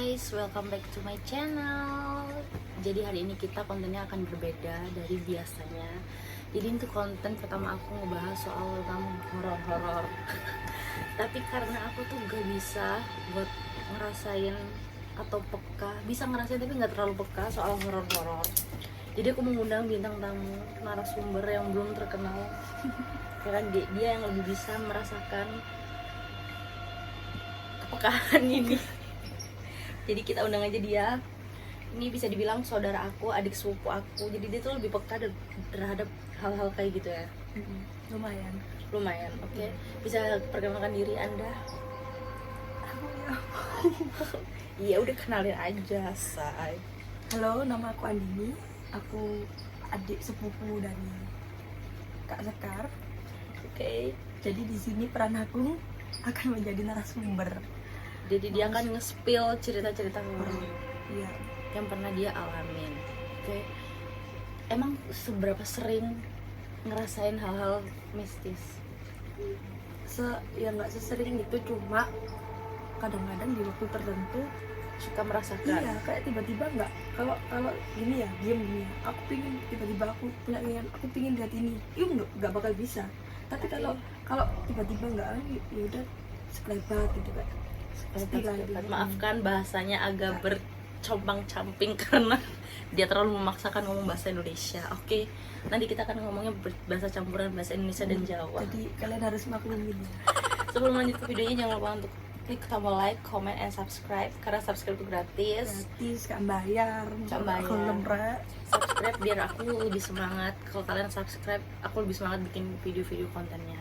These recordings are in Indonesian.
guys, welcome back to my channel. Jadi hari ini kita kontennya akan berbeda dari biasanya. Jadi untuk konten pertama aku ngebahas soal tentang horor-horor. Tapi karena aku tuh gak bisa buat ngerasain atau peka, bisa ngerasain tapi gak terlalu peka soal horor-horor. Jadi aku mengundang bintang tamu narasumber yang belum terkenal. Karena dia yang lebih bisa merasakan kepekaan ini. Jadi kita undang aja dia. Ini bisa dibilang saudara aku, adik sepupu aku. Jadi dia tuh lebih peka terhadap hal-hal kayak gitu ya. Lumayan. Oke. Bisa perkenalkan diri Anda? Aku ya. Iya, udah kenalin aja, say. Halo, nama aku Andini. Aku adik sepupu dari Kak Sekar. Oke. Jadi di sini peran aku akan menjadi narasumber. Jadi dia akan nge-spill cerita-cerita horor Iya. yang pernah dia alamin. Oke. Emang seberapa sering ngerasain hal-hal mistis? Ya nggak sesering itu, cuma kadang-kadang di waktu tertentu Suka merasakan? iya, kayak tiba-tiba nggak, kalau gini ya, diam gini ya, aku pingin, tiba-tiba aku punya keinginan, aku pingin lihat ini, itu nggak bakal bisa. Tapi kalau tiba-tiba nggak, ya udah sekelebat gitu kan. Maafkan bahasanya agak bercombang-camping karena dia terlalu memaksakan ngomong bahasa Indonesia. Oke, nanti kita akan ngomongnya bahasa campuran bahasa Indonesia dan Jawa. Jadi kalian harus maklumin ya. Sebelum lanjut ke videonya, jangan lupa untuk klik tombol like, comment, and subscribe. Karena subscribe itu gratis. Gak bayar. Subscribe biar aku lebih semangat. Kalau kalian subscribe, aku lebih semangat bikin video-video kontennya.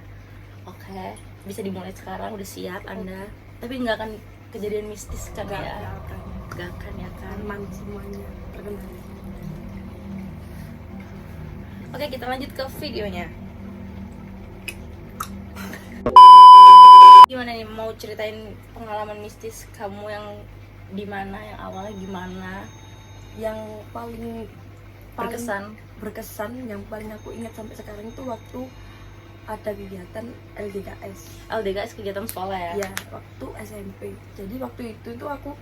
Oke, bisa dimulai sekarang. Udah siap Anda? Tapi nggak akan kejadian mistis kan ya? Gak akan ya kan? Aman semuanya, perkenalan. Oke, kita lanjut ke videonya. Gimana nih, mau ceritain pengalaman mistis kamu yang dimana, yang awalnya gimana? Yang paling Berkesan yang paling aku ingat sampai sekarang itu waktu ada kegiatan LDKS kegiatan sekolah ya? ya, waktu SMP. Jadi waktu itu aku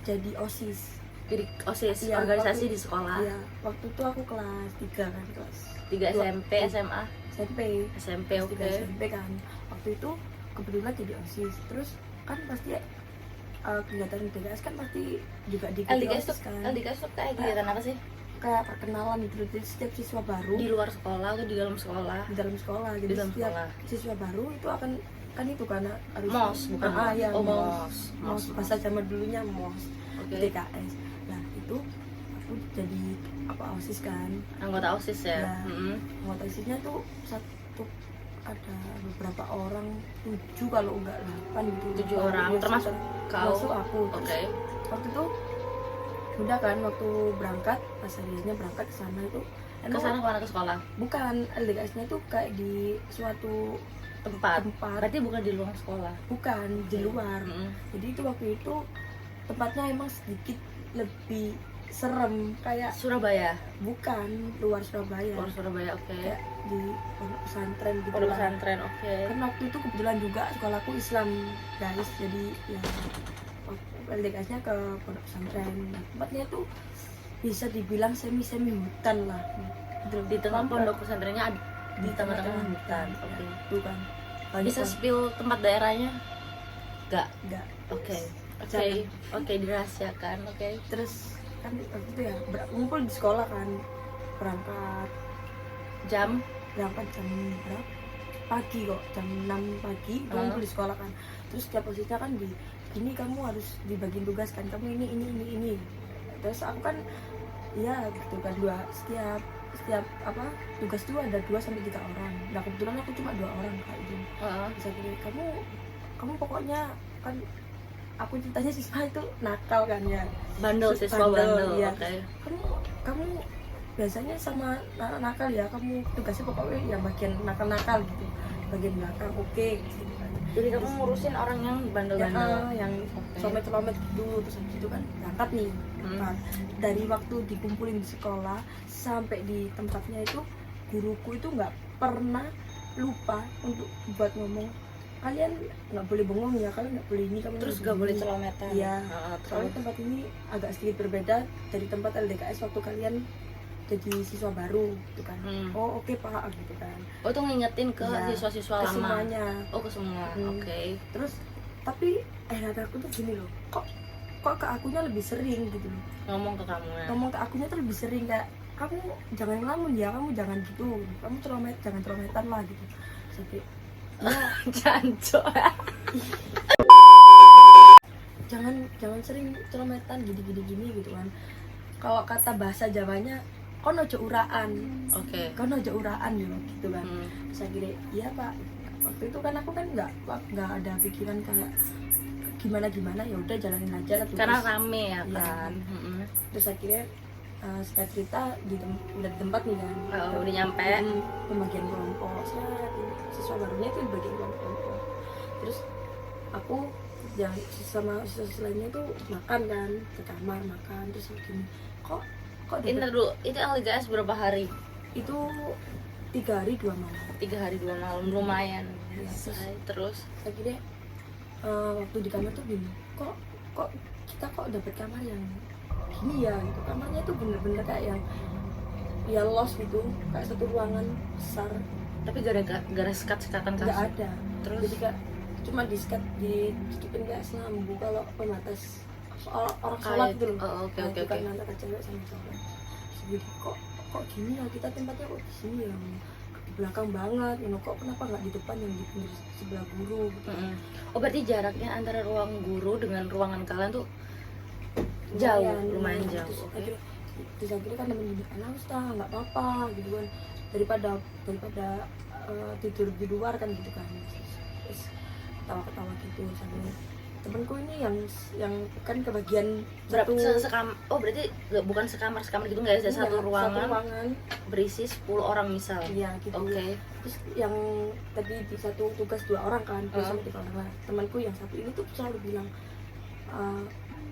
jadi OSIS. Jadi OSIS, ya, organisasi di sekolah. Iya, waktu itu aku kelas 3 kan, kelas 3 SMP, SMA? SMP, oke. SMP kan. Waktu itu kebetulan jadi OSIS. Terus kan pasti kegiatan LDKS kan pasti juga diikuti OSIS kan. LDKS itu kayak kegiatan apa sih? Kayak perkenalan gitu. Jadi setiap siswa baru Di luar sekolah atau di dalam sekolah? di dalam sekolah. Jadi Di dalam setiap sekolah. siswa baru itu akan kan itu karena harus MOS, bukan? ya, Oh, MOS bahasa zaman dulunya MOS. Oke. LDKS. Nah, itu aku jadi OSIS kan. Anggota OSIS ya? Ya, anggota OSISnya tuh ada beberapa orang, 7 kalau enggak 8 gitu. 7 orang, termasuk kau? Termasuk aku. Oke. Waktu itu udah kan, waktu berangkat, pas harinya berangkat ke sana itu Ke sana kemana, ke sekolah? bukan, LDKS-nya itu kayak di suatu Tempat. tempat. Berarti bukan di luar sekolah? Bukan, di luar. Jadi itu waktu itu tempatnya emang sedikit lebih serem, kayak Surabaya? bukan, luar Surabaya. Luar Surabaya, oke. Kayak di pondok pesantren gitu. Pondok lah. pesantren, oke. Kan waktu itu kebetulan juga sekolahku Islam guys, jadi ya LDKS-nya ke pondok pesantren. Nah, tempatnya tuh bisa dibilang semi hutan lah. Di tengah pondok pesantrennya di tengah-tengah hutan. Ya, Oke. itu kan. Bisa spill tempat daerahnya? Enggak. Oke. Jangan. Oke, dirahasiakan. Oke. Terus kan waktu itu ya ngumpul di sekolah kan, berangkat Jam? jam berapa? Pagi kok, jam 6 pagi itu ngumpul di sekolah kan. Terus setiap posisinya kan ini kamu harus dibagiin tugas kan, kamu ini. Terus aku kan iya gitu kan, setiap tugas itu ada 2 sampai 3 orang. Nah, kebetulan aku cuma 2 orang kayak gitu. Bisa gini, kamu pokoknya kan, aku ceritanya siswa itu nakal kan ya, Siswa bandel. ya. Oke. Kamu biasanya sama nakal ya, kamu tugasnya pokoknya yang bagian nakal gitu, bagian belakang, oke gitu kan. Jadi kamu ngurusin orang yang bandel-bandel? Yang somet-somet gitu. Terus habis itu kan berangkat nih. Dari waktu dikumpulin di sekolah sampai di tempatnya itu, guruku itu nggak pernah lupa untuk buat ngomong, kalian nggak boleh bengong ya, kalian nggak boleh ini, kamu Terus nggak gak boleh ini." celometan. Iya. Terus Soalnya tempat ini agak sedikit berbeda dari tempat LDKS waktu kalian jadi siswa baru gitu kan. Oh oke Pak gitu kan. oh tuh ngingetin ke Iya, siswa-siswa ke lama. semuanya. Oh ke semua. Oke. Terus tapi aku tuh gini loh, kok ke akunya lebih sering gitu loh. Ngomong ke kamu ya. Ngomong ke akunya tuh lebih sering kayak, kamu jangan ngelamun ya, kamu jangan gitu, kamu jangan celometan lah gitu. Sampai ya Jancok. jangan sering celometan gini gitu kan. Kalau kata bahasa Jawanya kon ojo uraan. Oke. Kon ojo uraan gitu kan. Terus akhirnya iya Pak, waktu itu kan aku kan nggak ada pikiran kayak gimana ya udah jalanin aja lah. Karena rame ya Iya. kan. Terus akhirnya singkat cerita udah di tempat nih kan. Udah nyampe. Pembagian kelompok, siswa barunya itu dibagian kelompok. Terus aku ya sama siswa lainnya tuh makan kan, ke kamar makan. Terus gini, kok Ini dulu, itu LDKS berapa hari? itu 3 hari 2 malam. 3 hari 2 malam, lumayan. Ya, Terus akhirnya waktu di kamar tuh gini, kok kita dapat kamar yang gini ya gitu. Kamarnya tuh bener-bener kayak yang ya los gitu, kayak satu ruangan besar, tapi gak ada sekat-sekatan nggak kasur. ada. Terus Jadi kayak cuma ditutupin kayak selambu kalau pembatas soal orang sholat Kayak- gitu loh. oh, oke, Nah, oke, itu kan oke. antara cewek sama cowok. Terus gini, kok gini ya, kita tempatnya kok di sini ya, di belakang banget, kok kenapa nggak di depan yang di pinggir sebelah guru gitu. Oh berarti jaraknya antara ruang guru dengan ruangan kalian tuh jauh, lumayan jauh. Terus Oke. akhirnya kan temen gini, alah Ustaz nggak apa-apa gitu kan, daripada tidur di luar kan gitu kan. Terus ketawa-ketawa gitu sambil temenku ini yang kan kebagian Berapa satu oh berarti bukan sekamar gitu nggak ada iya, satu ruangan ruangan. berisi 10 orang misal. Iya gitu. Oke. Terus yang tadi di satu tugas 2 orang kan, terus sama 3 orang lah. Temanku yang satu ini tuh selalu bilang,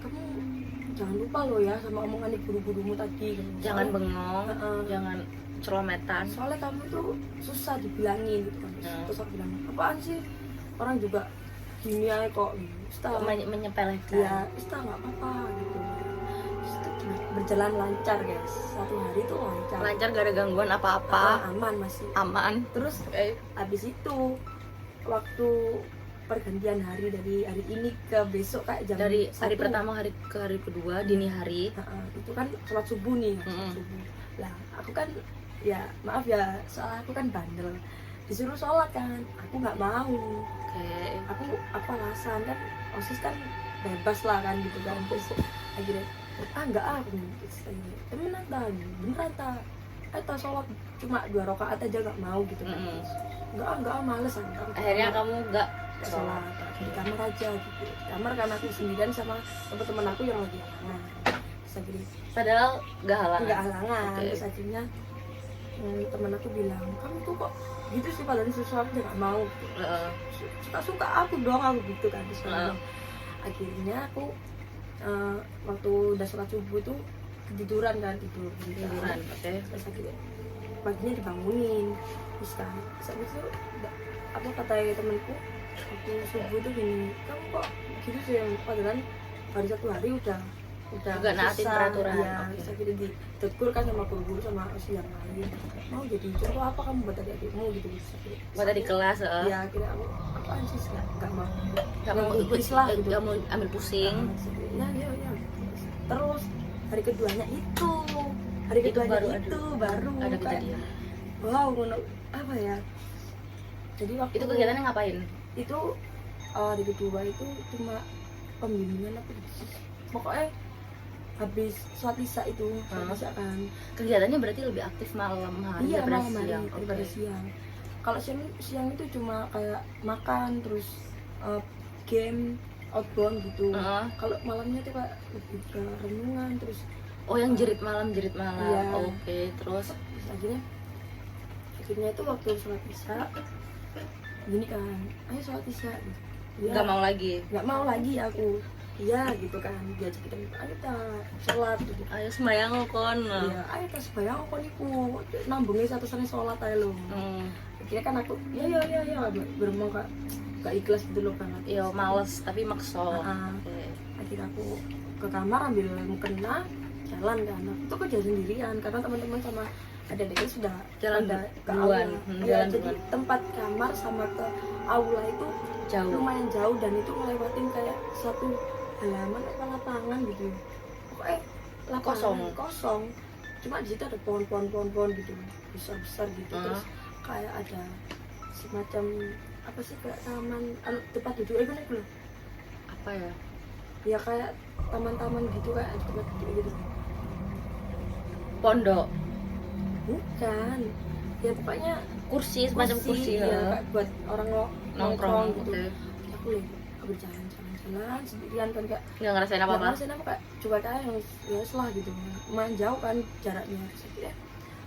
kamu jangan lupa lo ya sama omongan guru-gurumu tadi gitu. Jangan Soalnya- bengong, jangan celometan. soalnya kamu tuh susah dibilangin gitu kan. Terus aku bilang, apaan sih, orang juga gini aja kok Ustaz. Menyepelekan. Ya Ustaz nggak apa-apa gitu. Terus itu berjalan lancar guys, 1 hari tuh lancar. Lancar gak ada gangguan apa-apa. Aman masih. Aman. Terus habis itu waktu pergantian hari dari hari ini ke besok kayak jam Dari hari 1. pertama ke hari kedua dini hari. Itu kan sholat subuh nih, sholat subuh. Lah aku kan ya maaf ya, soalnya aku kan bandel, disuruh sholat kan, aku nggak mau. Oke. Aku alasan kan OSIS kan bebas lah kan gitu kan. Terus akhirnya enggak terus akhirnya beneran tak sholat cuma 2 rakaat aja nggak mau gitu kan. Enggak males aku. Akhirnya kamu gak sholat di kamar aja gitu. Di kamar karena aku sendirian sama teman-teman aku yang lagi halangan. Terus akhirnya padahal gak halangan. nggak halangan. Oke. Terus akhirnya teman aku bilang, kamu tuh kok gitu sih, padahal susah aja nggak mau. Suka aku dong, aku gitu kan. Terus akhirnya aku waktu udah sholat subuh itu tiduran kan, Tiduran. Oke. terus akhirnya paginya dibangunin. Terus kan saat itu apa kata temanku waktu subuh itu gini, kamu kok gitu sih, yang padahal baru 1 hari udah Juga naatin susah. peraturan. Ya, Oke. terus akhirnya ditegur kan sama guru-guru sama OSIS yang lain, mau jadi contoh apa kamu buat adik-adikmu gitu. Buat di kelas. Ya akhirnya aku apaan sih, nggak mau Gak mau ikut lah gitu. gak mau ambil pusing. Ya. Terus hari keduanya itu baru ada kayak, kejadian. wow, apa ya, jadi waktu Itu kegiatannya ngapain? itu hari kedua itu cuma pembimbingan apa gitu sih. Pokoknya habis sholat isya itu sholat isya kan. Kegiatannya berarti lebih aktif malam hari Iya, daripada malam hari siang. daripada Oke. siang. Kalau siang itu cuma kayak makan terus game outbound gitu. Kalau malamnya tuh kayak lebih ke renungan terus. Oh yang jerit malam. Iya. Oke. Terus akhirnya itu waktu sholat isya gini kan, ayo sholat isya gitu. Ya, nggak mau lagi. nggak mau lagi aku. iya gitu kan, diajak kita ayo kita sholat gitu. Ayo sembayang kon. Iya, ayo kita sembahyang kok niku nambungi satu sana sholat aja lo. Akhirnya kan aku ya beremang gak ikhlas gitu loh kan. Iya males tapi makso. Akhirnya aku ke kamar ambil mukena jalan kan. Itu aku jalan sendirian karena teman-teman sama adik-adiknya sudah Jalan pada ke duluan. aula. Jalan Jadi duluan. tempat kamar sama ke aula itu Jauh. lumayan jauh dan itu ngelewatin kayak satu halaman apa lapangan gitu. Pokoknya lapangan kosong. Cuma di situ ada pohon gitu besar gitu. Terus kayak ada semacam apa sih kayak taman tempat duduk itu nih loh. Apa ya? Ya kayak taman-taman gitu kayak ada tempat duduk gitu. Pondok. Bukan. Ya pokoknya Kursi, semacam kursi ya, kayak buat orang nongkrong gitu. Oke. Aku berjalan sendirian kan kayak Nggak ngerasain apa-apa. nggak ngerasain apa kayak coba kayak yang ya selah gitu lumayan jauh kan jaraknya. Terus akhirnya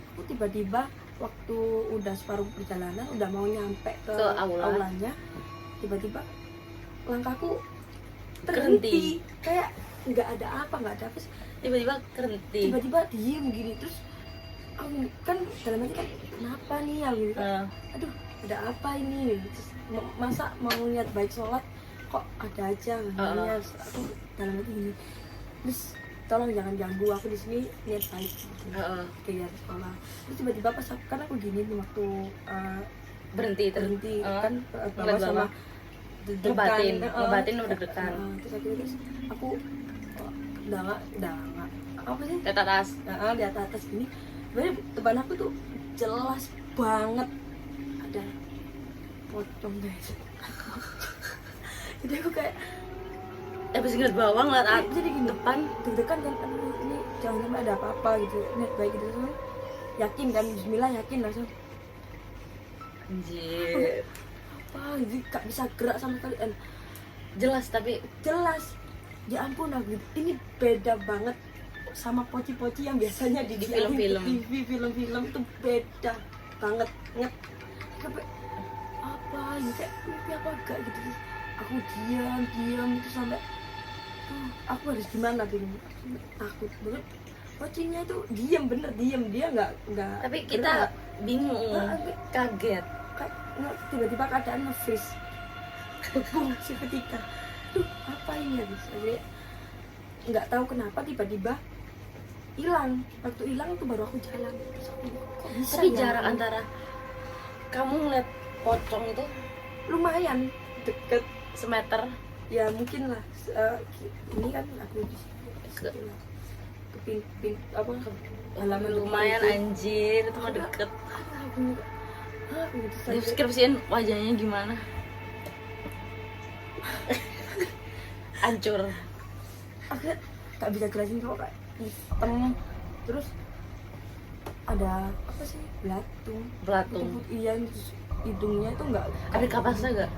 aku tiba-tiba waktu udah separuh perjalanan udah mau nyampe ke aulanya, tiba-tiba langkahku terhenti kayak nggak ada apa sih. Tiba-tiba berhenti. Tiba-tiba diem gini terus aku kan dalam hati kan kenapa nih ya gitu kan. Aduh ada apa ini terus, masa mau niat baik sholat kok ada aja namanya. Aku dalam hati gini terus tolong jangan ganggu aku di sini niat baik gitu. Kayak sekolah terus tiba-tiba pas aku kan aku gini nih waktu Berhenti kan bawa sama ngebatin udah deg-degan. Terus akhirnya aku udah nggak apa sih Lihat atas. di atas gini sebenarnya depan aku tuh jelas banget ada pocong guys. Jadi aku kayak Habis ngeliat bawah ngeliat atas. jadi gini Depan. deg-degan kan aduh ini jangan sampai ada apa-apa gitu niat baik gitu semua yakin kan bismillah yakin langsung Anjir. apa jadi gak bisa gerak sama sekali dan Jelas tapi jelas ya ampun aku ini beda banget sama poci-poci yang biasanya di film-film. TV film-film itu beda banget sampai apa ini kayak mimpi apa enggak gitu. Aku diam itu sampai aku harus gimana gitu takut banget. Pocinya itu diam dia nggak tapi kita gerak. bingung, kaget. Kayak tiba-tiba keadaan nge-freeze bebung seketika. Duh apa ini ya guys. Jadi nggak tahu kenapa tiba-tiba hilang. Waktu hilang itu baru aku jalan. Terus aku, kok bisa Tapi ya? jarak antara kamu ngeliat pocong itu lumayan deket semeter. ya mungkin lah. Ini kan aku di Ke- ke apa halaman Lumayan depan itu. anjir, itu mah deket. Aku gitu saja. Deskripsiin wajahnya gimana? Hancur. Aku gak bisa jelasin kok kayak hitam terus ada apa sih belatung. Iya terus hidungnya itu nggak Ada kapasnya gak?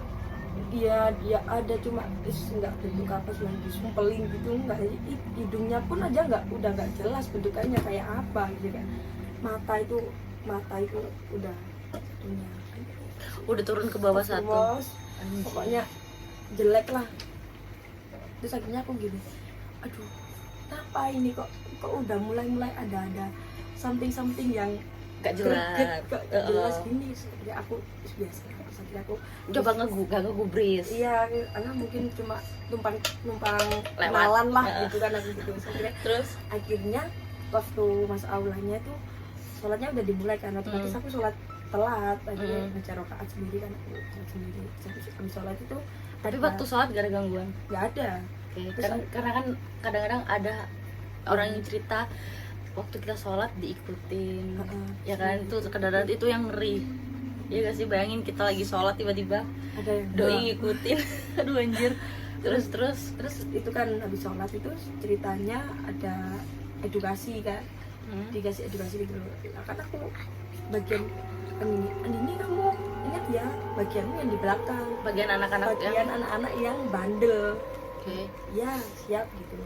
dia ada cuma nggak bentuk kapas yang disumpelin gitu nggak. Hidungnya pun aja udah nggak jelas bentukannya kayak apa gitu kan. Mata itu udah satunya Udah turun ke bawah satu. bos. Pokoknya jelek lah. Terus akhirnya aku gini aduh kenapa ini kok udah mulai ada something yang Gak jelas. greget, gak jelas gini. Jadi aku biasa akhirnya aku Coba ngegubris. iya karena mungkin cuma numpang Lewat. kenalan lah gitu kan aku gitu. Terus Akhirnya waktu mas aulanya tuh sholatnya udah dimulai kan otomatis aku sholat telat akhirnya baca rakaat sendiri kan aku sholat sendiri. Habis sholat itu tapi waktu sholat gak ada gangguan. nggak ada. Oke, Terus karena kan kadang-kadang ada orang yang cerita waktu kita sholat diikutin, ya kan itu kadang-kadang itu yang ngeri. Ya gak sih, bayangin kita lagi sholat tiba-tiba ada yang doi ngikutin. Aduh anjir. Terus itu kan habis sholat itu ceritanya ada edukasi kan. Dikasih edukasi gitu loh. Nah, kan aku bagian ini kamu ingat ya bagianmu yang di belakang bagian anak-anak bagian anak-anak yang bandel. Oke. Ya siap gitu.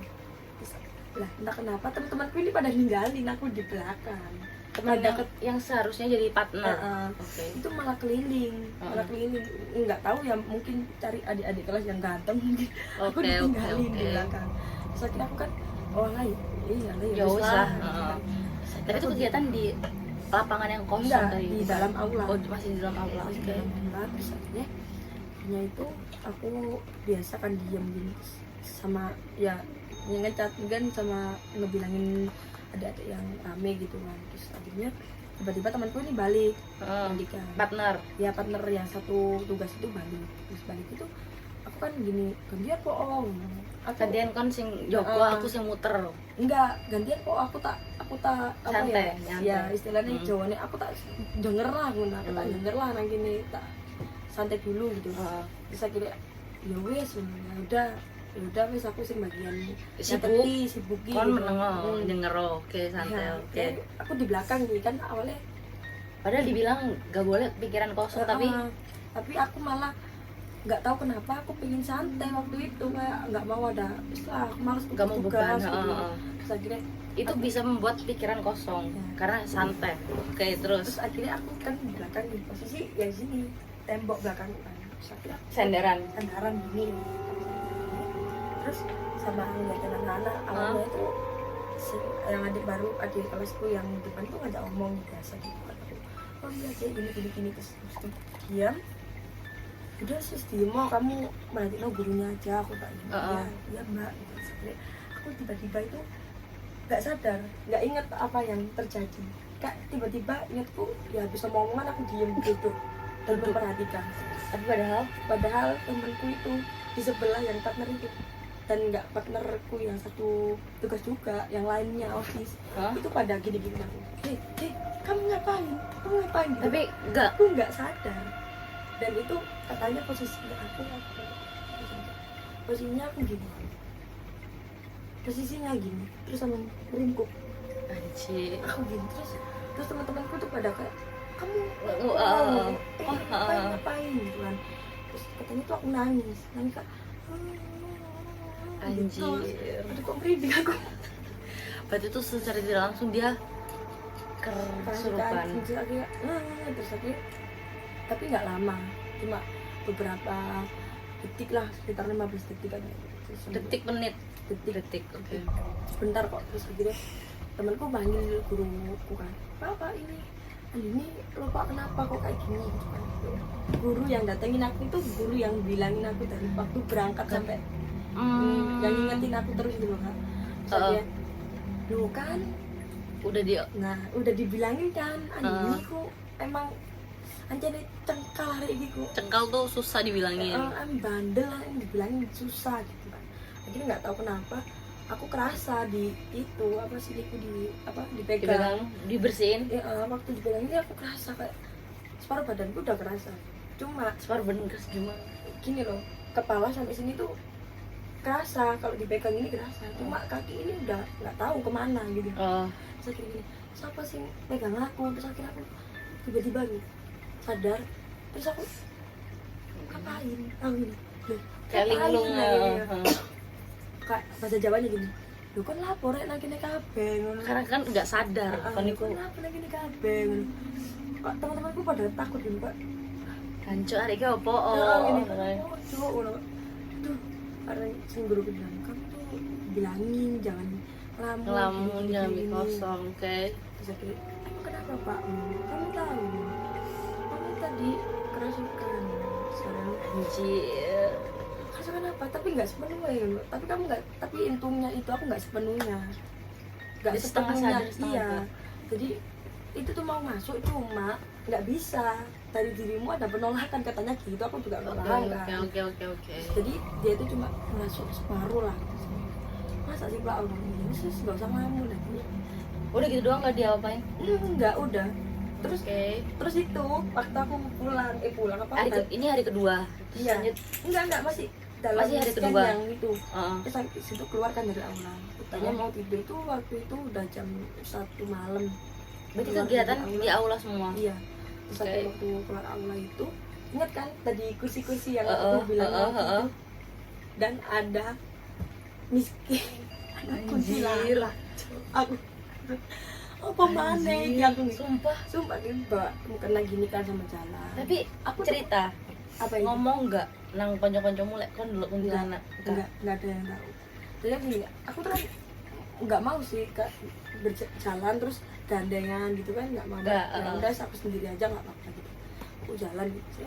Terus, lah entah kenapa teman-temanku ini pada ninggalin aku di belakang. teman ada yang seharusnya jadi partner. Oke. itu malah keliling, nggak tahu ya, mungkin cari adik-adik kelas yang ganteng mungkin. Aku ditinggalin di belakang. Terus akhirnya aku kan lain iya Ya wis usah. lah. Tapi itu kegiatan di lapangan yang kosong enggak, tadi? di dalam aula. Oh, masih di dalam aula. Masih di Oke. dalam aula. Terus akhirnya itu aku biasa kan diem gini sama ya ngecat kan, sama ngebilangin adik-adik yang rame gitu kan. Terus akhirnya tiba-tiba temanku ini balik, Partner yang satu tugas itu balik. Terus balik itu aku kan gini, gantian kok gantian kan sing jogo, aku sing muter. Enggak, gantian kok aku tak apa santai, ya istilahnya Jawane aku tak denger lah, aku tak denger lah nang gini, tak santai dulu gitu. Terus akhirnya ya wes, ya udah wes, aku sing bagian sibuk kon menengok denger. Oke, santai. Ya, Oke. aku di belakang nih kan awalnya, Padahal dibilang gak boleh pikiran kosong, tapi aku malah nggak tahu kenapa aku pengen santai waktu itu, kayak nggak mau ada istilah, aku malas gak mau beban. gitu. Terus akhirnya itu bisa membuat pikiran kosong karena santai. Oke, terus akhirnya aku kan di belakang di posisi ya di sini, tembok belakang kan. Terus akhirnya senderan gini. Terus sama ngeliatin anak-anak awalnya itu yang adik kelasku yang depan tuh ngajak omong biasa gitu kan. Oh iya kayak gini terus diam. Udah sis diem, mau kamu merhatiin gurunya aja, aku tak ya mbak gitu. Sampai aku tiba-tiba itu nggak sadar, nggak inget apa yang terjadi, kayak tiba-tiba ingetku ya habis omongan aku diem gitu dan memperhatikan. Tapi padahal temanku itu di sebelah yang partner itu, dan nggak partnerku yang satu tugas juga, yang lainnya office itu pada gini-gini aku, hei kamu ngapain gitu. Tapi aku nggak sadar. Dan itu katanya posisinya aku gini, terus sama meringkuk anjir, aku gini, terus teman-temanku tuh pada kayak kamu ngapain gitu kan. Terus katanya tuh aku nangis kak, anjir. aduh kok merinding aku. Berarti itu secara tidak langsung dia kesurupan. Terus akhirnya, tapi nggak lama, cuma beberapa detik lah, sekitar 15 detik aja. Menit. Oke. Sebentar kok. Terus akhirnya temanku panggil guruku kan, Pak ini lupa kenapa kok kayak gini gitu kan. Guru yang datengin aku itu guru yang bilangin aku dari waktu berangkat sampai yang ingetin aku terus gitu kan. Terus akhirnya lu kan udah dibilangin kan, ini kok emang anjane cengkal hari ini kok. Cengkal tuh susah dibilangin. Bandel lah, dibilangin susah gitu kan. Akhirnya nggak tahu kenapa aku kerasa di itu siliku dipegang, dibersihin. Ya, waktu dipegang ini aku kerasa kayak separuh badanku udah kerasa. Cuma separuh badan keras gimana? Gini loh, kepala sampai sini tuh kerasa, kalau dipegang ini kerasa. Cuma kaki ini udah nggak tahu kemana gitu. Terus akhirnya gini, siapa sih pegang aku? Terus akhirnya aku tiba-tiba nih sadar, terus aku ngapain? Aku gini, kayak linglung. Kayak bahasa Jawanya gini, lu kan lapor ya nang kene kabeh ngono. Karena kan nggak sadar kan iku. Kenapa nang kene kabeh ngono. Kok teman-temanku pada takut gitu, Pak. Hancur hari iki opo? Ngono. Tuh, ada sing guru bilang, kamu tuh bilangin jangan ngelamun, jangan kosong, oke. Terus akhirnya, emang kenapa Pak? Kamu tahu? Kamu tadi kerasukan. Sekarang anjir. Kerasukan apa? Tapi nggak sepenuhnya. Tapi untungnya itu aku nggak sepenuhnya. Nggak sepenuhnya. Iya. Jadi itu tuh mau masuk, cuma nggak bisa. Dari dirimu ada penolakan katanya gitu. Aku juga penolakan. Oke. Jadi dia itu cuma masuk separuh lah. Masa sih Pak orang ini? Nggak usah ngelamun lagi. Udah gitu doang, nggak diapain? Enggak, udah. Terus itu waktu aku pulang apa? Ini hari kedua. Iya. Enggak masih dalam hari kedua yang itu. Terus habis itu keluar kan dari aula. Tanya mau tidur itu waktu itu udah jam 1 malam. Berarti kegiatan di aula semua. Iya. Terus waktu keluar aula itu, ingat kan tadi kursi-kursi yang aku bilang itu, dan ada miskin kuntilanak. apa mana Anjir, aku nih sumpah. dia bukan lagi nikah sama jalan. Tapi aku cerita apa itu? ngomong nggak nang konco-konco mulai kan dulu kuntilanak Enggak ada yang tahu. Jadi gini, aku tuh kan nggak mau sih kak berjalan terus gandengan gitu kan, nggak mau. Nggak, Ya udah aku sendiri aja nggak apa-apa gitu. Aku jalan gitu,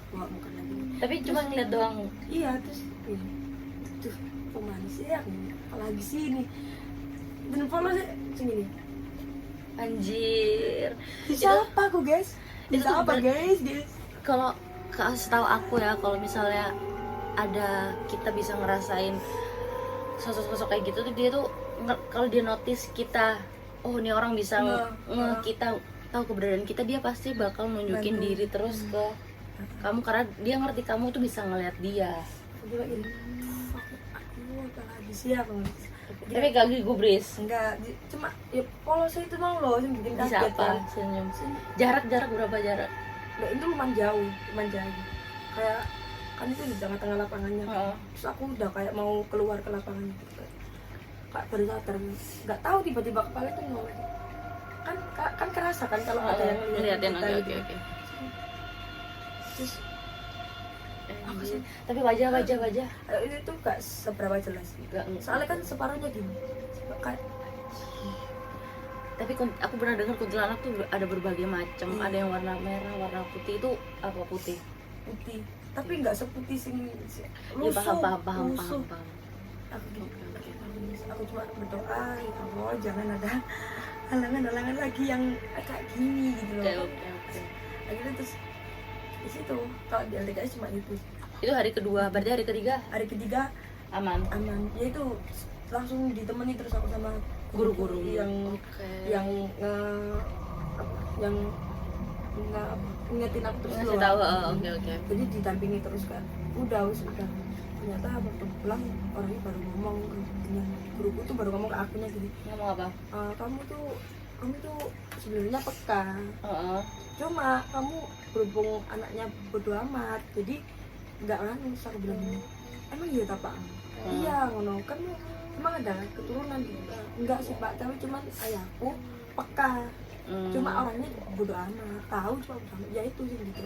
bawa bukan lagi. tapi cuma ngeliat doang. Iya terus ini, tuh kemana sih aku? Apalagi sini dan follow sih sini nih. Anjir, Bisa apa aku guys? itu Bisa tuh apa guys? kalau setahu aku ya, kalau misalnya ada kita bisa ngerasain sosok-sosok kayak gitu tuh, dia tuh kalau dia notice kita, oh ini orang bisa kita tahu keberadaan kita, dia pasti bakal nunjukin Bantu. diri terus ke kamu karena dia ngerti kamu tuh bisa ngeliat dia. Aku bilang gini, aku apalagi sih aku. Tapi gak gubris. Enggak, cuma ya polos itu mau loh yang bikin Bisa kaget apa? kan. Senyum. Jarak berapa jarak? Nah, itu lumayan jauh. Kayak kan itu di tengah-tengah lapangannya. Terus aku udah kayak mau keluar ke lapangan gitu. Kayak baru sadar, nggak tahu tiba-tiba kepala itu nongol. Kan kerasa kan kalau ada yang ngeliatin. kita Oke. gitu. Terus Anjir. Tapi wajah itu gak seberapa jelas. Soalnya kan separuhnya gini. Kayak tapi aku pernah dengar kuntilanak tuh ada berbagai macam. Ada yang warna merah, warna putih. Itu apa putih? putih, tapi nggak seputih sing Ya, paham. Aku gitu. Aku cuma berdoa ya Allah jangan ada halangan lagi yang kayak gini gitu loh. Oke. Akhirnya terus di situ kalau di LDKS cuma itu. Itu hari kedua, berarti hari ketiga aman. Ya itu langsung ditemani terus aku sama Guru-guru yang ngingetin aku terus Ngasih loh. tahu. Oke. Jadi didampingi terus kan. Udah. Ternyata waktu pulang orangnya baru ngomong dengan guruku tuh baru ngomong ke akunya gini. Ngomong apa? Kamu tuh sebenarnya peka. Cuma kamu berhubung anaknya bodo amat, jadi nggak terus aku bilang gini. Emang iya tak Pak? Iya ngono kan emang ada keturunan enggak sih Pak, tapi cuman ayahku peka. Cuma orangnya bodo amat, tahu cuma bodo amat. Ya itu sih gitu.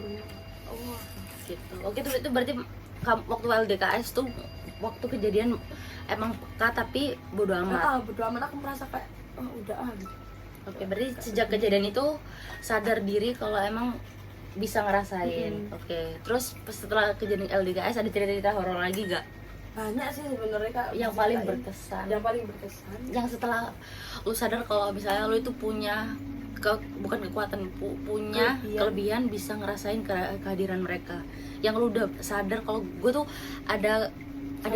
Oh Gitu. Oke, itu berarti kamu waktu LDKS tuh waktu kejadian emang peka tapi bodo amat. Bodo amat, aku merasa kayak udah gitu. Oke, berarti sejak kejadian itu sadar diri kalau emang bisa ngerasain. Oke. Terus setelah kejadian LDKS ada cerita-cerita horor lagi gak? Banyak sih sebenarnya Kak. Yang paling berkesan. Yang setelah lu sadar kalau misalnya lu itu punya bukan kekuatan, punya kelebihan bisa ngerasain kehadiran mereka. Yang lu udah sadar kalau gue tuh ada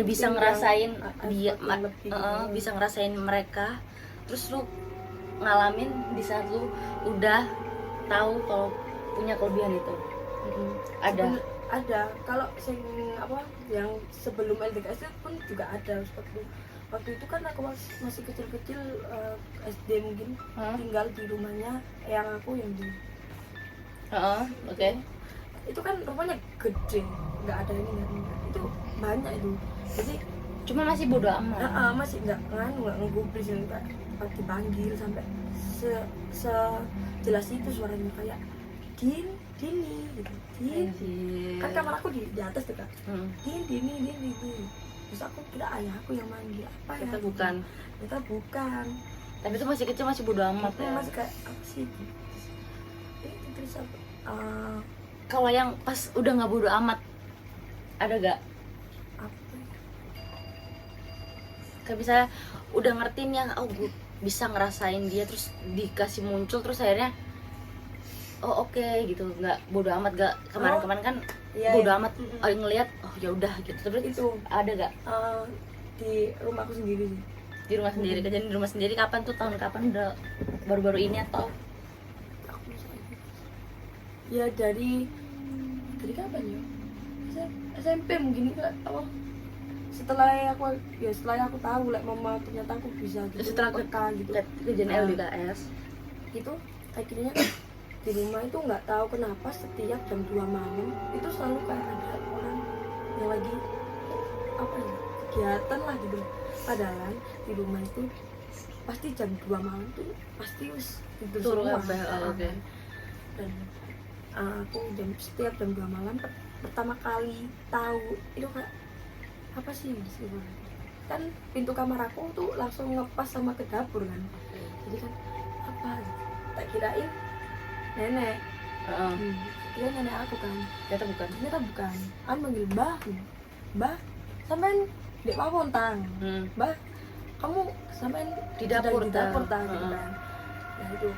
bisa ngerasain dia, bisa ngerasain mereka. Terus lu ngalamin di saat lu udah tahu kalau punya kelebihan itu. Ada kalau yang sebelum LDKS pun juga ada. Waktu itu kan aku masih kecil-kecil, SD mungkin, tinggal di rumahnya yang aku yang di Oke. Itu kan rumahnya gede, nggak ada ini itu banyak itu. Jadi cuma masih bodo amat. Masih nggak ngegubris yang kayak dipanggil sampai sejelas itu suaranya kayak Dini gitu. Kan kamar aku di atas tuh Kak. Dini. Terus aku kira ayahku yang manggil apa ya? Ternyata bukan. Tapi itu masih kecil, masih bodo amat ya. Masih kayak apa sih? Terus apa? Kalau yang pas udah nggak bodo amat ada gak? Apa? Kayak misalnya udah ngertiin ya, gue bisa ngerasain dia, terus dikasih muncul, terus akhirnya oke gitu, nggak bodo amat. Gak kemarin kan bodo amat, ngelihat ya udah gitu. Terus itu ada gak? Di rumahku sendiri sih. Di rumah sendiri. Kejadian di rumah sendiri kapan tuh? Tahun kapan? Udah baru-baru ini atau? Ya dari kapan ya? SMP mungkin setelah aku tahu mama ternyata aku bisa gitu. Setelah gitu. Kejadian LDKS itu akhirnya di rumah itu nggak tahu kenapa setiap jam 2 malam itu selalu kayak ada orang yang lagi kegiatan lah gitu. Padahal di rumah itu pasti jam 2 malam tuh pasti wis tidur Turu semua. kabeh, oh, oke. Dan aku setiap jam 2 malam pertama kali tahu itu kayak apa sih sebenarnya, kan pintu kamar aku tuh langsung ngepas sama ke dapur kan, jadi kan apa, tak kirain nenek. Kira nenek aku kan, ternyata bukan. Aku manggil mbah sampean dek pawon tang, mbah kamu sampean Di dapur, di dapur Tang. tang, gitu kan. Nah itu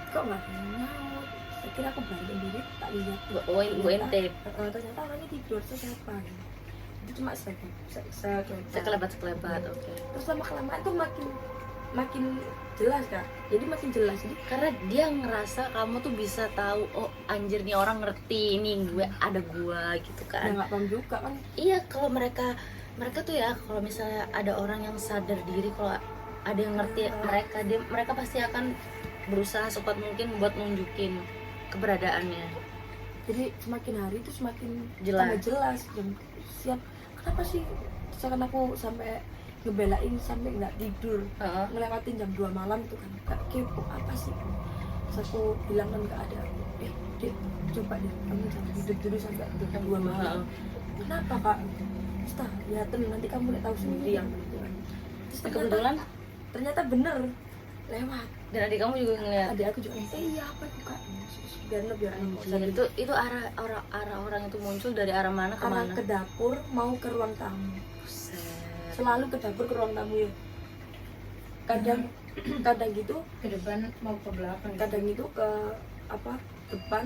kok nggak nyaut, saya kira aku balik diri, tak lihat WNT ternyata orangnya tidur. Terus siapa gitu. Itu cuma sekelebat oke. Terus lama kelamaan tuh makin jelas kak, jadi makin jelas. Jadi Karena dia ngerasa kamu tuh bisa tahu, oh anjir nih orang ngerti ini gue ada gua gitu ya kan. nggak paham juga kan. Iya, kalau mereka tuh ya, kalau misalnya ada orang yang sadar diri, kalau ada yang ngerti mereka pasti akan berusaha sekuat mungkin buat nunjukin keberadaannya. Jadi semakin hari itu semakin Jelas. tambah jelas. Dan siap, kenapa sih misalkan aku sampai ngebelain sampai nggak tidur, ngelewatin jam 2 malam itu kan, kak kepo apa sih. Terus aku bilang kan ke ada aku, dek coba deh kamu jangan tidur dulu sampai jam 2 malam. Kenapa kak? Terus tak lihatin nanti kamu udah tahu sendiri yang gitu kan. Terus Kebetulan ternyata bener lewat. dan adik kamu juga ngeliat. Adik aku juga iya apa itu kak, biar Anjir, itu arah orang itu muncul dari arah mana ke arah mana? ke dapur mau ke ruang tamu. Buset. Selalu ke dapur ke ruang tamu ya. Kadang gitu ke depan mau ke belakang. kadang itu ke apa depan,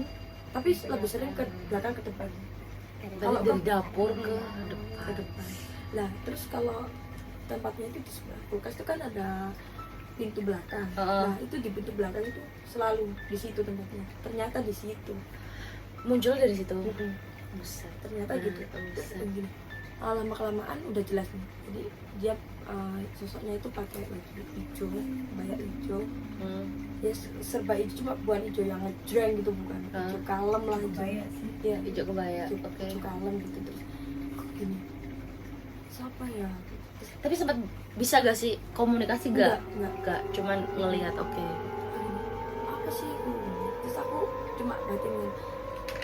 tapi lebih sering ke belakang ke depan. Kalau Dari ke- dapur ke ke depan. depan. Lah terus kalau tempatnya itu di sebelah kulkas itu kan ada pintu belakang. Nah itu di pintu belakang itu selalu di situ tempatnya. Ternyata di situ. Muncul dari situ. Mm-mm. Buset. Ternyata gitu. Buset. Terus gini. Lama kelamaan udah jelas nih. Jadi dia sosoknya itu pakai baju hijau, kebaya hijau. Ya serba hijau, cuma bukan hijau yang ngejreng gitu, bukan. Hijau kalem lah hijau. Kebaya sih. Ya, Hijau kebaya. hijau, Oke. hijau kalem gitu. Terus kok gini. Siapa ya? Terus, Tapi sempat bisa gak sih komunikasi gak? enggak. Cuman ngelihat oke. Apa sih? Terus aku cuma batin,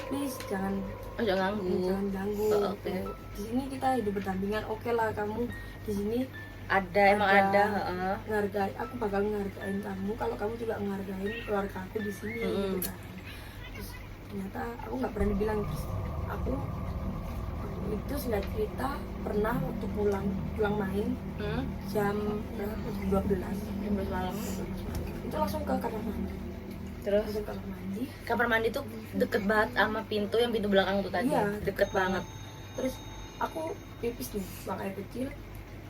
please jangan Oh, jangan ganggu. ganggu. Oh, oke. Di sini kita hidup berdampingan, oke lah kamu di sini Emang ada. heeh. ngargai, aku bakal ngargain kamu kalau kamu juga ngargain keluarga aku di sini gitu kan. Terus ternyata aku nggak berani bilang. Terus aku itu singkat cerita pernah waktu pulang main jam berapa, jam 12 malam. itu langsung ke kamar mandi. Terus Langsung ke kamar mandi. kamar mandi tuh deket banget sama pintu belakang tuh tadi. Iya, Deket banget. Terus aku pipis nih, buang air kecil.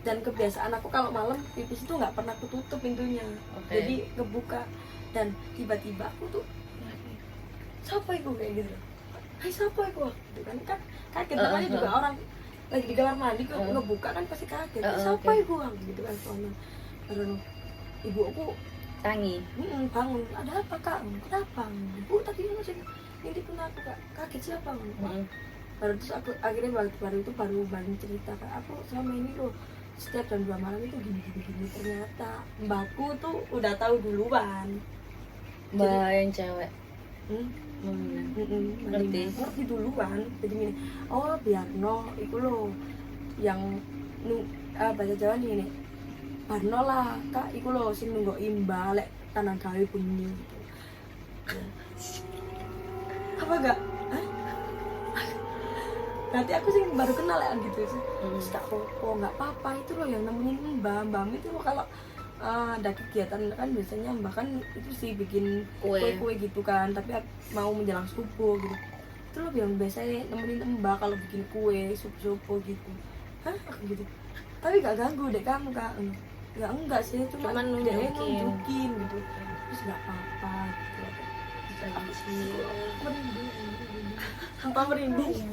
Dan kebiasaan aku kalau malam pipis itu nggak pernah aku tutup pintunya. Oke. Jadi kebuka. Dan tiba-tiba aku tuh, siapa itu kayak gitu? Hai siapa itu? Gitu kan kaget. Namanya juga orang lagi di kamar mandi kok ngebuka kan pasti kaget. Siapa oke. itu? Gitu kan soalnya. Karena ibu aku Tangi. bangun, ada apa kak? Kenapa? Ibu tadi masih ngintipin aku kak. Kaget siapa? Baru terus aku akhirnya baru bangun cerita kak, aku selama ini loh setiap jam 2 malam itu gini. Ternyata mbakku tuh udah tahu duluan. Mbak yang cewek. Ngerti duluan. Jadi gini, oh Biarno itu loh yang bahasa Jawa nih Barno lah kak, iku loh sing nunggu imba lek tanah gawe bunyi gitu. Apa gak? Hah? Berarti aku sih baru kenal ya gitu sih. Terus kak Popo nggak apa-apa itu loh yang nemenin mbak itu loh kalau ada kegiatan kan biasanya mbak kan itu sih bikin kue gitu kan, tapi mau menjelang subuh gitu. Itu loh yang biasanya nemenin mbak kalau bikin kue subuh gitu. Hah? Aku gitu. Tapi gak ganggu deh kamu kak. Ya enggak sih, cuman nunjukin gitu. Terus gak apa-apa gitu. Apa merinding?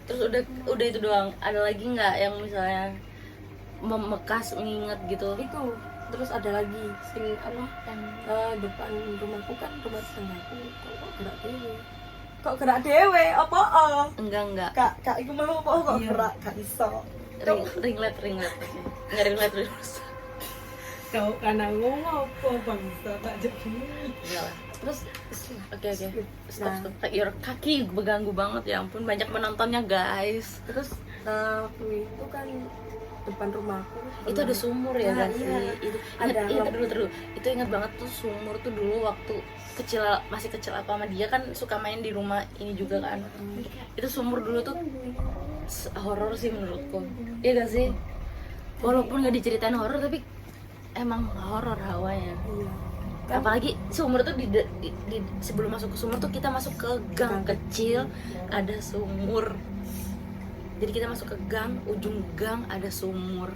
Terus udah itu doang. Ada lagi nggak yang misalnya membekas mengingat gitu? Itu terus ada lagi sing apa depan rumahku kan rumah tetanggaku kok gerak dewe apa Enggak. kak iku mau apa kok gerak gak iso Ringlet. Enggak ringlet. Kau karena ngomong apa bangsa tak jadi. Enggak lah. Terus Oke. Stop. Nah. Kaki berganggu banget ya ampun. Banyak penontonnya guys. terus waktu itu kan depan rumahku Itu ada sumur ya Nah, gak sih? iya. Itu Ada ingat dulu. Itu ingat banget tuh sumur tuh dulu waktu masih kecil aku sama dia kan suka main di rumah ini juga kan. Itu sumur dulu tuh horor sih menurutku. Iya gak sih? Walaupun gak diceritain horor tapi emang horor hawanya. Iya. Apalagi sumur tuh sebelum masuk ke sumur tuh kita masuk ke gang kecil, ada sumur. Jadi kita masuk ke gang, ujung gang ada sumur.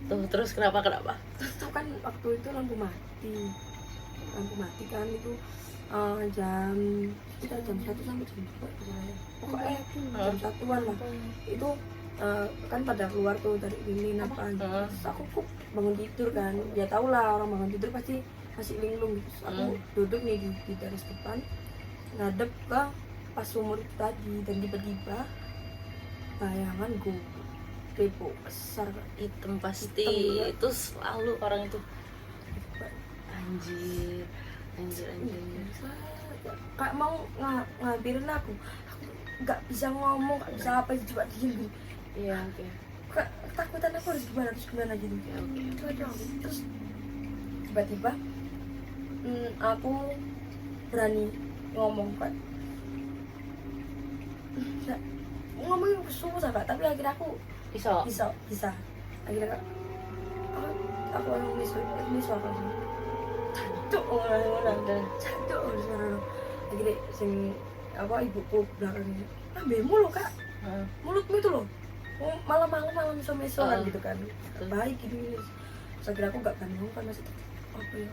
Tuh terus kenapa? Terus tuh kan waktu itu lampu mati kan itu jam 1 sampai jam 2 misalnya. Pokoknya jam 1-an lah itu kan pada keluar tuh dari lilin apa terus aku bangun tidur kan, ya tau lah orang bangun tidur pasti masih linglung gitu. Terus aku duduk nih di teras depan ngadep ke pas sumur itu tadi, dan tiba-tiba bayangan gue depo besar kan. Hitam pasti. Hitam, ya. Itu selalu orang itu. Anjir. Kayak mau ngambilin aku nggak bisa ngomong, nggak bisa apa, coba diem gitu. Iya, oke. Kayak ketakutan aku harus gimana gitu. Ya, oke. Coba. Terus tiba-tiba aku berani ngomong kan, ngomongin susah Kak, tapi akhirnya aku Pisau. bisa akhirnya Kak, aku orang miso aku cuk orang cuk orang akhirnya sing apa ibuku belakangnya bemo lo Kak, mulutmu itu loh malam-malam miso kan gitu kan, baik gitu. Terus akhirnya aku nggak berani ngomong kan, masih apa ya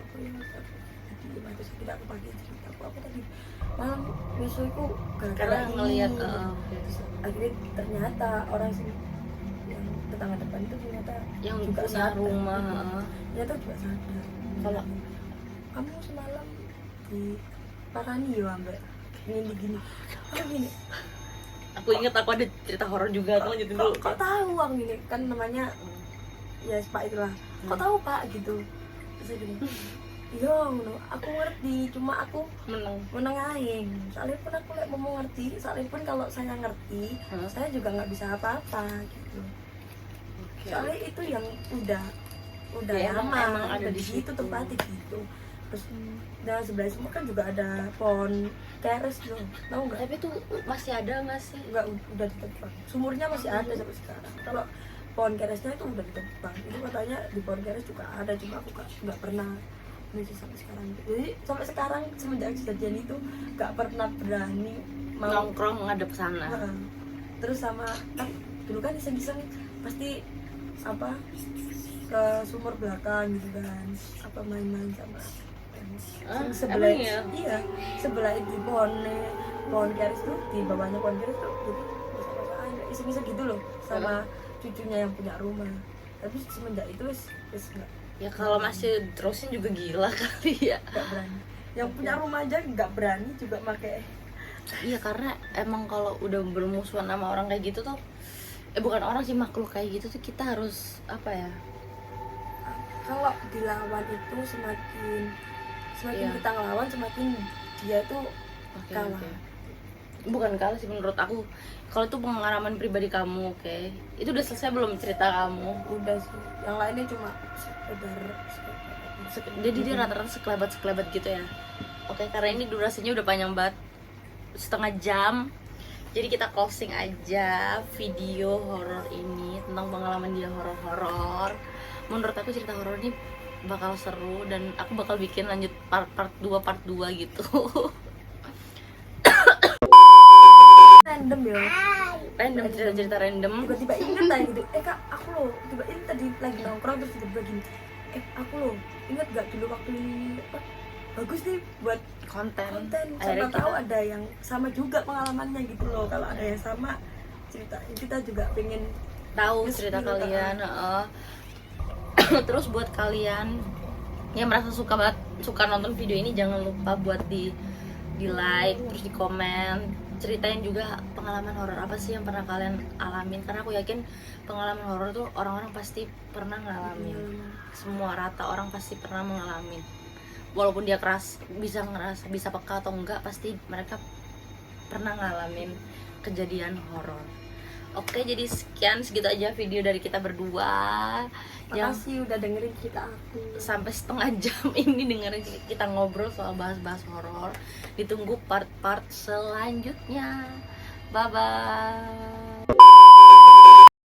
jadi itu tidak aku pakai cerita aku tadi malam miso itu Karena ngelihat Terus akhirnya ternyata orang sih yang tetangga depan itu ternyata yang juga punya sadar. rumah. Ternyata juga sadar Kalau kamu semalam di parani ya mbak gini gini aku ingat aku ada cerita horor juga, aku lanjutin dulu. kok tahu aku gini kan namanya ya pak itulah, kok tahu pak gitu. Terus saya gini iya aku ngerti, cuma aku meneng aing. Soalnya pun aku lek mau ngerti, soalnya pun kalau saya ngerti saya juga nggak bisa apa-apa gitu. Soalnya itu yang udah Ya, lama emang ada di situ situ. tempatnya gitu. Terus dan sebelah semua kan juga ada pohon keres tuh, tahu nggak? Tapi tuh masih ada nggak sih? Nggak, udah ditebang. Sumurnya masih ada sampai sekarang. Kalau pohon keresnya itu udah ditebang. Itu katanya di pohon keres juga ada, cuma aku nggak pernah menuju sampai sekarang. Jadi sampai sekarang semenjak kejadian itu nggak pernah berani mau Nongkrong ngadep sana. Heeh. Terus sama kan dulu kan iseng-iseng pasti apa ke sumur belakang gitu kan, apa main-main sama sebelah emang ya? iya sebelah itu pohon keris tuh, di bawahnya pohon keris tuh jadi iseng-iseng gitu loh sama cucunya yang punya rumah. Tapi semenjak itu wis nggak Ya kalau masih terusin juga gila kali ya. berani, yang punya rumah aja nggak berani juga pakai. Iya karena emang kalau udah bermusuhan sama orang kayak gitu tuh, bukan orang sih, makhluk kayak gitu tuh kita harus apa ya? Kalau dilawan itu semakin Iya. kita ngelawan semakin dia tuh Oke, kalah. oke. Bukan kalah sih menurut aku. Kalau itu pengalaman pribadi kamu, oke. Itu udah selesai belum cerita kamu? Udah sih, yang lainnya cuma sekedar Jadi dia rata-rata sekelebat gitu ya. Oke, karena ini durasinya udah panjang banget, 1/2 jam. Jadi kita closing aja video horor ini tentang pengalaman dia horor-horor. Menurut aku cerita horor ini bakal seru dan aku bakal bikin lanjut part 2 gitu. random ya, Random, cerita-cerita random. tiba-tiba inget aja gitu, Kak aku loh tiba ini tadi lagi nongkrong terus tiba-tiba gini, aku loh inget gak dulu waktu ini apa, bagus nih buat Konten. siapa Akhirnya tahu kita ada yang sama juga pengalamannya gitu loh. Kalau ada yang sama cerita kita juga pengen tahu Yes, cerita iya, kalian. Terus buat kalian yang merasa suka nonton video ini, jangan lupa buat di like, terus di komen, ceritain juga pengalaman horor apa sih yang pernah kalian alamin, karena aku yakin pengalaman horor tuh orang-orang pasti pernah ngalamin. Semua rata orang pasti pernah mengalami, walaupun dia bisa peka atau enggak, pasti mereka pernah ngalamin kejadian horor. Oke, jadi segitu aja video dari kita berdua. Makasih udah dengerin kita aku. Sampai setengah jam ini dengerin kita ngobrol soal bahas-bahas horor. Ditunggu part-part selanjutnya. Bye bye.